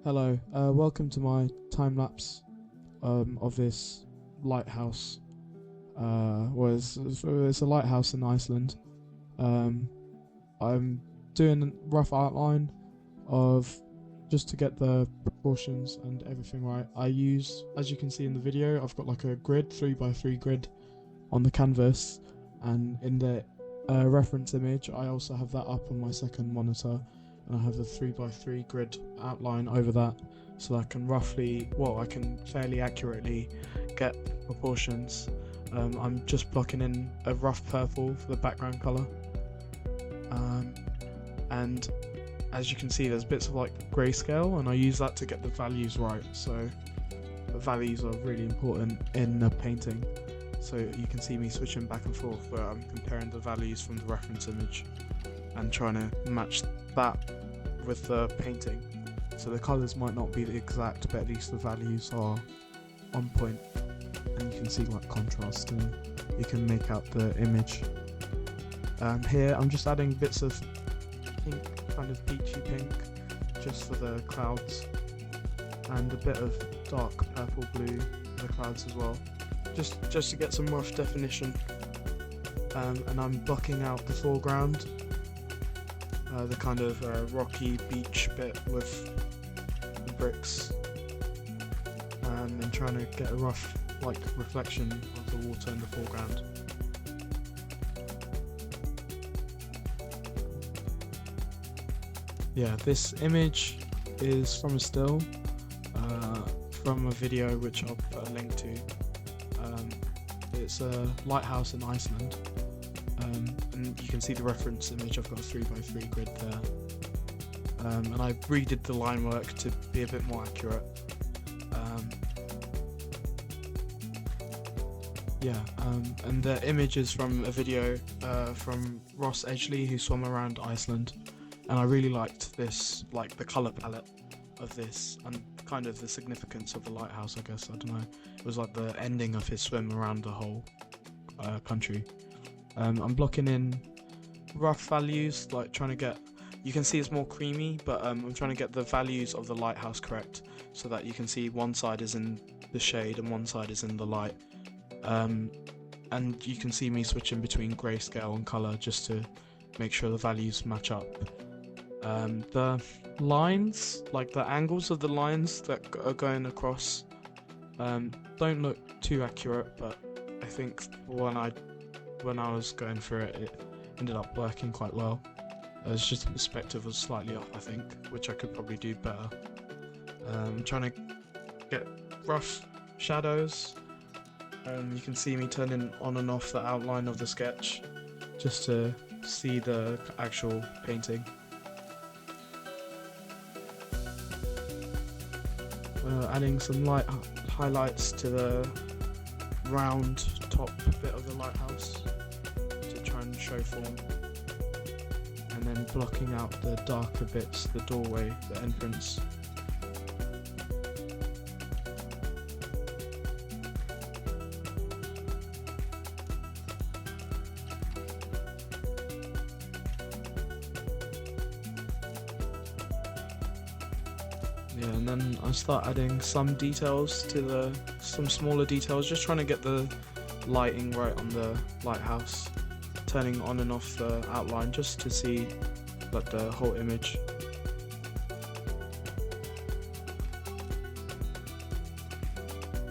Hello, welcome to my time lapse of this lighthouse. It's a lighthouse in Iceland. I'm doing a rough outline of just to get the proportions and everything right. I use, as you can see in the video, I've got like a grid, 3x3 grid on the canvas, and in the reference image I also have that up on my second monitor, and I have a 3x3 grid outline over that, so I can I can fairly accurately get proportions. I'm just blocking in a rough purple for the background colour, and as you can see there's bits of like grayscale, and I use that to get the values right. So the values are really important in a painting, so you can see me switching back and forth where I'm comparing the values from the reference image and trying to match that with the painting. So the colours might not be the exact, but at least the values are on point, and you can see like contrast and you can make out the image. Here I'm just adding bits of pink, kind of peachy pink, just for the clouds, and a bit of dark purple blue for the clouds as well, just to get some rough definition. And I'm blocking out the foreground, the kind of rocky beach bit with the bricks, and trying to get a rough like reflection of the water in the foreground. Yeah, this image is from a still from a video which I'll put a link to. It's a lighthouse in Iceland. And you can see the reference image. I've got a 3x3 grid there, and I redid the line work to be a bit more accurate. And the image is from a video from Edgley, who swam around Iceland, and I really liked this, like the colour palette of this and kind of the significance of the lighthouse, I guess. I don't know, it was like the ending of his swim around the whole country. I'm blocking in rough values, like trying to get, you can see it's more creamy, but I'm trying to get the values of the lighthouse correct, so that you can see one side is in the shade and one side is in the light. And you can see me switching between grayscale and colour just to make sure the values match up. The lines, like the angles of the lines that are going across, don't look too accurate, but I think when I was going through it, it ended up working quite well. It's just the perspective was slightly off, I think, which I could probably do better. Trying to get rough shadows. You can see me turning on and off the outline of the sketch just to see the actual painting. Adding some light highlights to the round top bit of the lighthouse to try and show form, and then blocking out the darker bits, the doorway, the entrance. Yeah, and then I start adding some details to some smaller details, just trying to get the lighting right on the lighthouse, turning on and off the outline just to see like the whole image.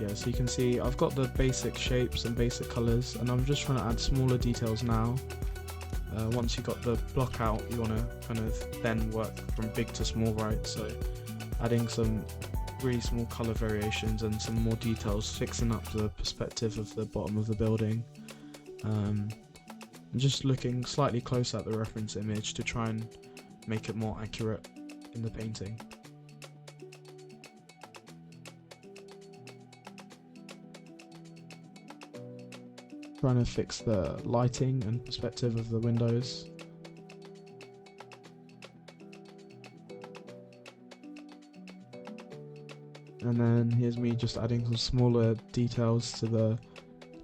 Yeah, so you can see I've got the basic shapes and basic colours, and I'm just trying to add smaller details now. Once you got the block out, you want to kind of then work from big to small, right? So adding some really small colour variations and some more details, fixing up the perspective of the bottom of the building, and just looking slightly close at the reference image to try and make it more accurate in the painting. Trying to fix the lighting and perspective of the windows. And then here's me just adding some smaller details to the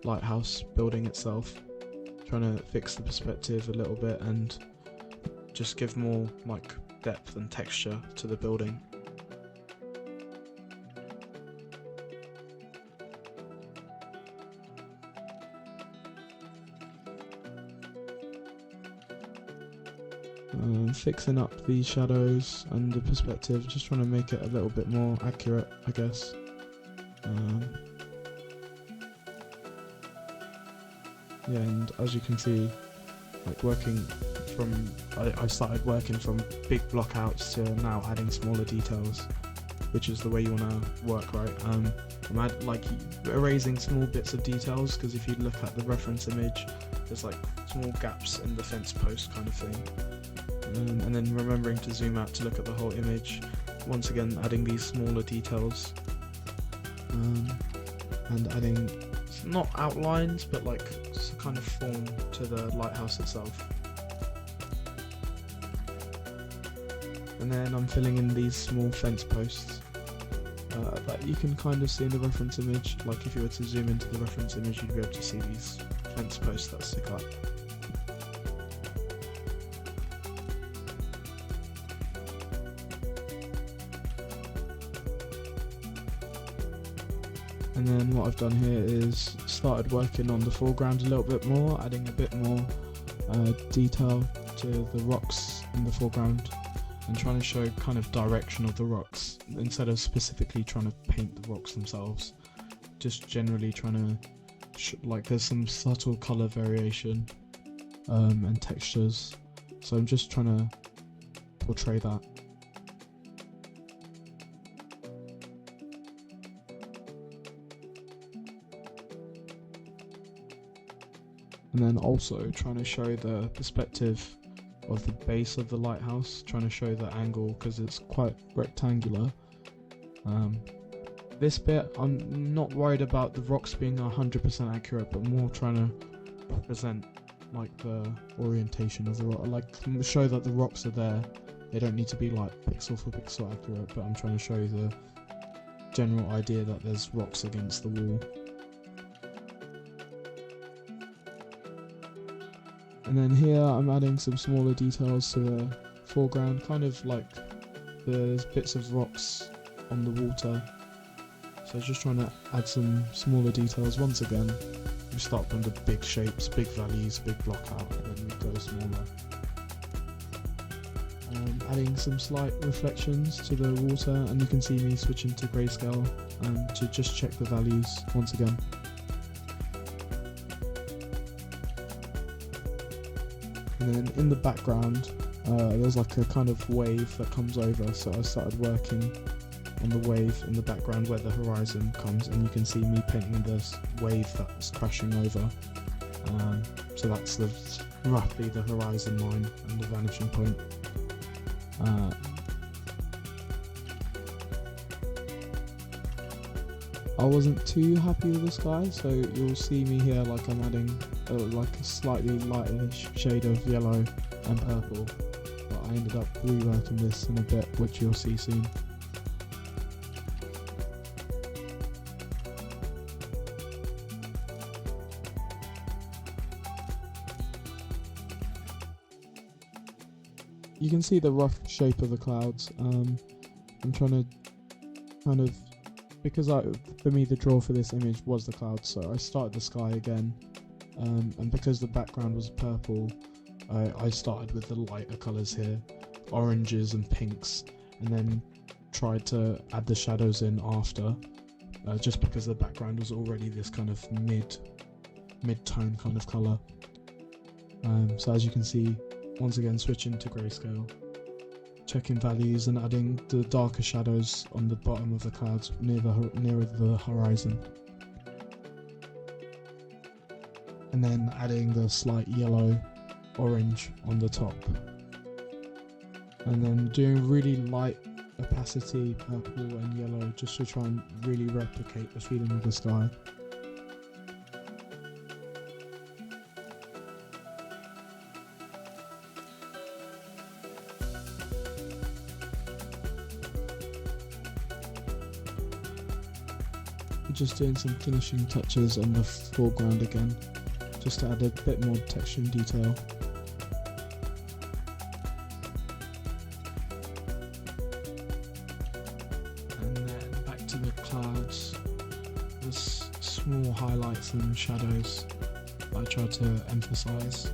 lighthouse building itself, trying to fix the perspective a little bit and just give more like depth and texture to the building. fixing up the shadows and the perspective, just trying to make it a little bit more accurate, I guess. Yeah, and as you can see, like I started working from big block outs to now adding smaller details, which is the way you want to work, right? I'm erasing small bits of details, because if you look at the reference image, there's like small gaps in the fence post kind of thing. And then remembering to zoom out to look at the whole image. Once again, adding these smaller details. And adding, not outlines, but like kind of form to the lighthouse itself. And then I'm filling in these small fence posts that you can kind of see in the reference image. Like if you were to zoom into the reference image, you'd be able to see these fence posts that stick up. And then what I've done here is started working on the foreground a little bit more, adding a bit more detail to the rocks in the foreground, and trying to show kind of direction of the rocks instead of specifically trying to paint the rocks themselves. Just generally trying to like there's some subtle color variation and textures, so I'm just trying to portray that. And then also trying to show the perspective of the base of the lighthouse, trying to show the angle because it's quite rectangular. This bit, I'm not worried about the rocks being 100% accurate, but more trying to represent like the orientation of the rock, like show that the rocks are there. They don't need to be like pixel for pixel accurate, but I'm trying to show the general idea that there's rocks against the wall. And then here I'm adding some smaller details to the foreground, kind of like there's bits of rocks on the water. So just trying to add some smaller details. Once again, we start from the big shapes, big values, big block out, and then we go smaller. Adding some slight reflections to the water, and you can see me switching to grayscale to just check the values once again. And then in the background, there's like a kind of wave that comes over, so I started working on the wave in the background where the horizon comes, and you can see me painting this wave that's crashing over. So that's roughly the horizon line and the vanishing point. I wasn't too happy with the sky, so you'll see me here like I'm adding like a slightly lightish shade of yellow and purple, but I ended up reworking this in a bit, which you'll see soon. You can see the rough shape of the clouds. I'm trying to kind of, because for me the draw for this image was the clouds, so I started the sky again, and because the background was purple, I started with the lighter colours here, oranges and pinks, and then tried to add the shadows in after, just because the background was already this kind of mid-tone kind of colour. So as you can see, once again switching to grayscale, checking values and adding the darker shadows on the bottom of the clouds nearer the horizon, and then adding the slight yellow orange on the top, and then doing really light opacity purple and yellow just to try and really replicate the feeling of the sky. Just doing some finishing touches on the foreground again, just to add a bit more texture and detail. And then back to the clouds, the small highlights and shadows I try to emphasize.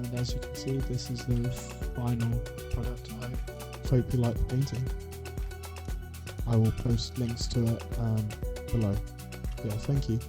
And as you can see, this is the final product. I hope you like the painting. I will post links to it below. Yeah, thank you.